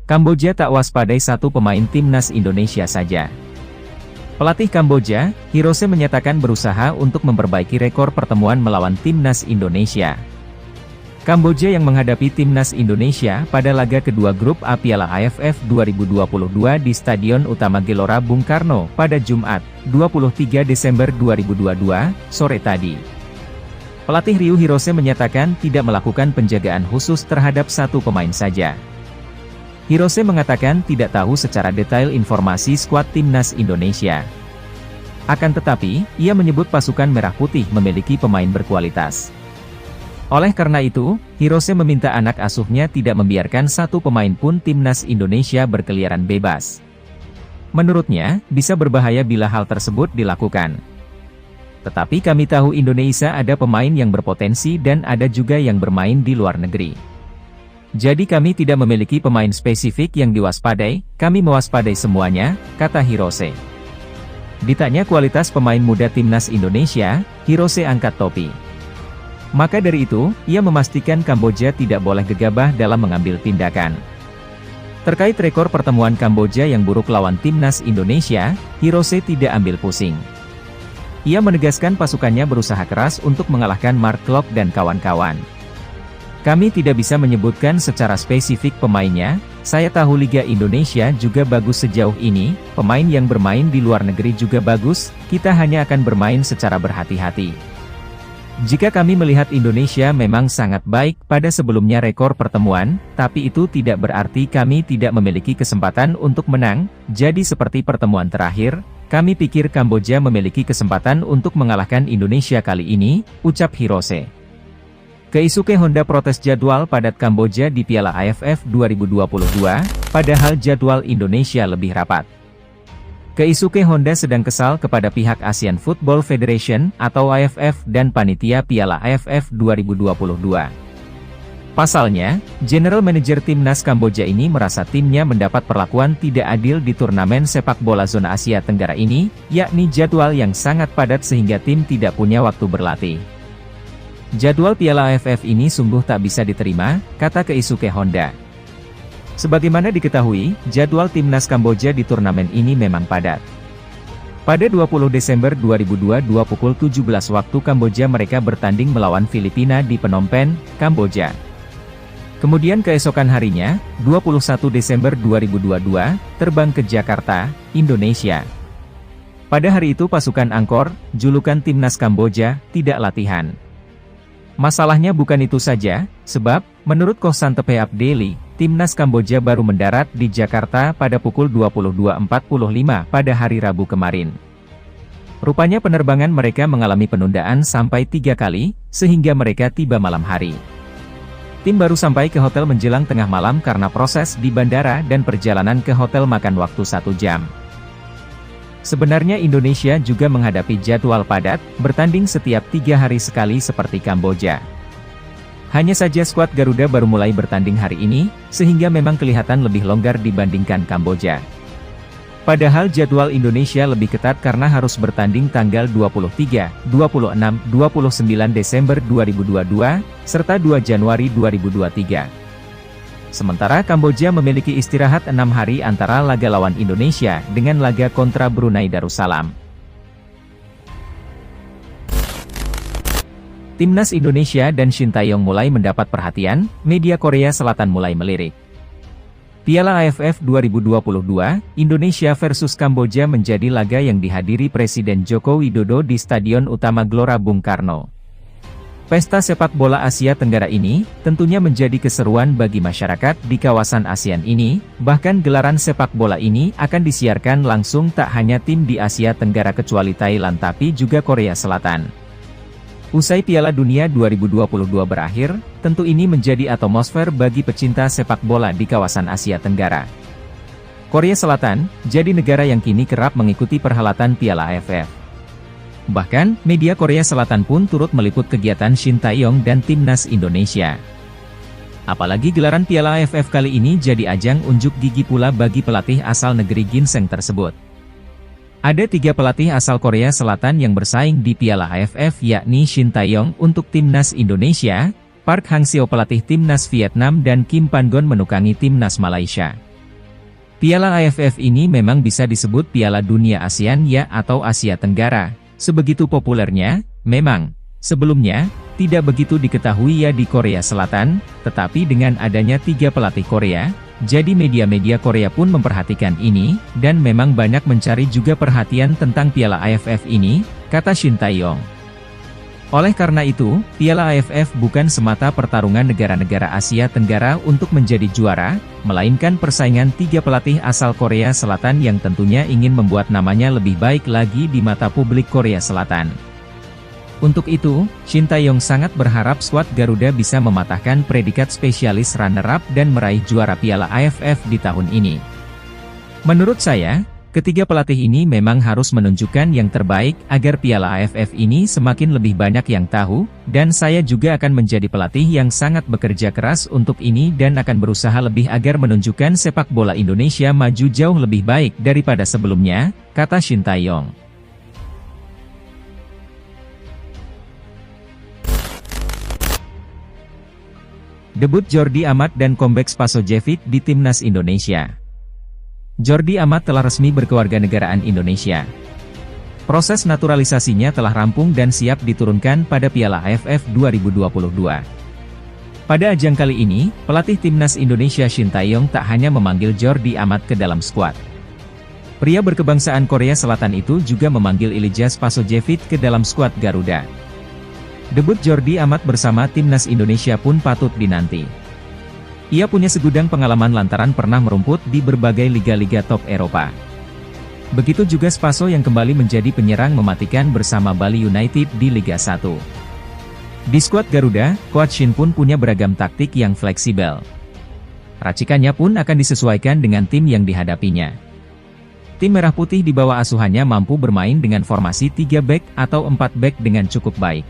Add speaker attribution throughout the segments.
Speaker 1: Kamboja tak waspadai satu pemain timnas Indonesia saja. Pelatih Kamboja, Hirose menyatakan berusaha untuk memperbaiki rekor pertemuan melawan timnas Indonesia. Kamboja yang menghadapi timnas Indonesia pada laga kedua grup A Piala AFF 2022 di Stadion Utama Gelora Bung Karno pada Jumat, 23 Desember 2022, sore tadi. Pelatih Ryu Hirose menyatakan tidak melakukan penjagaan khusus terhadap satu pemain saja. Hirose mengatakan tidak tahu secara detail informasi skuad timnas Indonesia. Akan tetapi, ia menyebut pasukan Merah Putih memiliki pemain berkualitas. Oleh karena itu, Hirose meminta anak asuhnya tidak membiarkan satu pemain pun timnas Indonesia berkeliaran bebas. Menurutnya, bisa berbahaya bila hal tersebut dilakukan. Tetapi kami tahu Indonesia ada pemain yang berpotensi dan ada juga yang bermain di luar negeri. Jadi kami tidak memiliki pemain spesifik yang diwaspadai, kami mewaspadai semuanya, kata Hirose. Ditanya kualitas pemain muda timnas Indonesia, Hirose angkat topi. Maka dari itu, ia memastikan Kamboja tidak boleh gegabah dalam mengambil tindakan. Terkait rekor pertemuan Kamboja yang buruk lawan timnas Indonesia, Hirose tidak ambil pusing. Ia menegaskan pasukannya berusaha keras untuk mengalahkan Mark Klok dan kawan-kawan. Kami tidak bisa menyebutkan secara spesifik pemainnya, saya tahu Liga Indonesia juga bagus sejauh ini, pemain yang bermain di luar negeri juga bagus, kita hanya akan bermain secara berhati-hati. Jika kami melihat Indonesia memang sangat baik pada sebelumnya rekor pertemuan, tapi itu tidak berarti kami tidak memiliki kesempatan untuk menang, jadi seperti pertemuan terakhir, kami pikir Kamboja memiliki kesempatan untuk mengalahkan Indonesia kali ini, ucap Hirose. Keisuke Honda protes jadwal padat Kamboja di Piala AFF 2022, padahal jadwal Indonesia lebih rapat. Keisuke Honda sedang kesal kepada pihak ASEAN Football Federation atau AFF dan panitia Piala AFF 2022. Pasalnya, General Manager Timnas Kamboja ini merasa timnya mendapat perlakuan tidak adil di turnamen sepak bola zona Asia Tenggara ini, yakni jadwal yang sangat padat sehingga tim tidak punya waktu berlatih. Jadwal Piala AFF ini sungguh tak bisa diterima, kata Keisuke Honda. Sebagaimana diketahui, jadwal timnas Kamboja di turnamen ini memang padat. Pada 20 Desember 2022 pukul 17 waktu Kamboja mereka bertanding melawan Filipina di Phnom Penh, Kamboja. Kemudian keesokan harinya, 21 Desember 2022, terbang ke Jakarta, Indonesia. Pada hari itu pasukan Angkor, julukan timnas Kamboja, tidak latihan. Masalahnya bukan itu saja, sebab, menurut Koh-Santepe Daily, timnas Kamboja baru mendarat di Jakarta pada pukul 22.45 pada hari Rabu kemarin. Rupanya penerbangan mereka mengalami penundaan sampai 3 kali, sehingga mereka tiba malam hari. Tim baru sampai ke hotel menjelang tengah malam karena proses di bandara dan perjalanan ke hotel makan waktu 1 jam. Sebenarnya Indonesia juga menghadapi jadwal padat, bertanding setiap 3 hari sekali seperti Kamboja. Hanya saja skuad Garuda baru mulai bertanding hari ini, sehingga memang kelihatan lebih longgar dibandingkan Kamboja. Padahal jadwal Indonesia lebih ketat karena harus bertanding tanggal 23, 26, 29 Desember 2022, serta 2 Januari 2023. Sementara Kamboja memiliki istirahat 6 hari antara laga lawan Indonesia dengan laga kontra Brunei Darussalam. Timnas Indonesia dan Shin Tae-yong mulai mendapat perhatian, media Korea Selatan mulai melirik. Piala AFF 2022, Indonesia versus Kamboja menjadi laga yang dihadiri Presiden Joko Widodo di Stadion Utama Gelora Bung Karno. Pesta sepak bola Asia Tenggara ini, tentunya menjadi keseruan bagi masyarakat di kawasan ASEAN ini, bahkan gelaran sepak bola ini akan disiarkan langsung tak hanya tim di Asia Tenggara kecuali Thailand tapi juga Korea Selatan. Usai Piala Dunia 2022 berakhir, tentu ini menjadi atmosfer bagi pecinta sepak bola di kawasan Asia Tenggara. Korea Selatan, jadi negara yang kini kerap mengikuti perhelatan Piala AFF. Bahkan, media Korea Selatan pun turut meliput kegiatan Shin Tae-yong dan Timnas Indonesia. Apalagi gelaran Piala AFF kali ini jadi ajang unjuk gigi pula bagi pelatih asal negeri ginseng tersebut. Ada 3 pelatih asal Korea Selatan yang bersaing di Piala AFF yakni Shin Tae-yong untuk Timnas Indonesia, Park Hang-seo pelatih Timnas Vietnam dan Kim Pan-gon menukangi Timnas Malaysia. Piala AFF ini memang bisa disebut Piala Dunia ASEAN ya atau Asia Tenggara. Sebegitu populernya, memang. Sebelumnya, tidak begitu diketahui ya di Korea Selatan, tetapi dengan adanya 3 pelatih Korea, jadi media-media Korea pun memperhatikan ini, dan memang banyak mencari juga perhatian tentang Piala AFF ini, kata Shin Tae-yong. Oleh karena itu, Piala AFF bukan semata pertarungan negara-negara Asia Tenggara untuk menjadi juara, melainkan persaingan 3 pelatih asal Korea Selatan yang tentunya ingin membuat namanya lebih baik lagi di mata publik Korea Selatan. Untuk itu, Shin Tae-yong sangat berharap skuad Garuda bisa mematahkan predikat spesialis runner-up dan meraih juara Piala AFF di tahun ini. Menurut saya, ketiga pelatih ini memang harus menunjukkan yang terbaik agar Piala AFF ini semakin lebih banyak yang tahu, dan saya juga akan menjadi pelatih yang sangat bekerja keras untuk ini dan akan berusaha lebih agar menunjukkan sepak bola Indonesia maju jauh lebih baik daripada sebelumnya, kata Shin Tae-yong. Debut Jordi Amat dan comeback Spasojevic di Timnas Indonesia. Jordi Amat telah resmi berkewarganegaraan Indonesia. Proses naturalisasinya telah rampung dan siap diturunkan pada Piala AFF 2022. Pada ajang kali ini, pelatih Timnas Indonesia Shin Tae-yong tak hanya memanggil Jordi Amat ke dalam skuad. Pria berkebangsaan Korea Selatan itu juga memanggil Ilija Spasojevic ke dalam skuad Garuda. Debut Jordi Amat bersama Timnas Indonesia pun patut dinanti. Ia punya segudang pengalaman lantaran pernah merumput di berbagai liga-liga top Eropa. Begitu juga Spaso yang kembali menjadi penyerang mematikan bersama Bali United di Liga 1. Di skuad Garuda, Coach Shin pun punya beragam taktik yang fleksibel. Racikannya pun akan disesuaikan dengan tim yang dihadapinya. Tim Merah Putih di bawah asuhannya mampu bermain dengan formasi 3 back atau 4 back dengan cukup baik.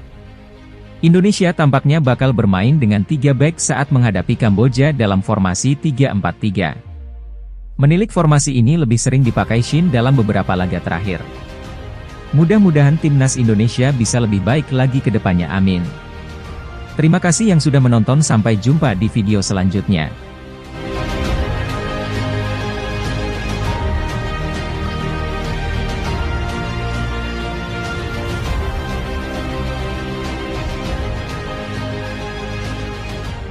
Speaker 1: Indonesia tampaknya bakal bermain dengan 3 back saat menghadapi Kamboja dalam formasi 3-4-3. Menilik formasi ini lebih sering dipakai Shin dalam beberapa laga terakhir. Mudah-mudahan Timnas Indonesia bisa lebih baik lagi ke depannya, amin. Terima kasih yang sudah menonton, sampai jumpa di video selanjutnya.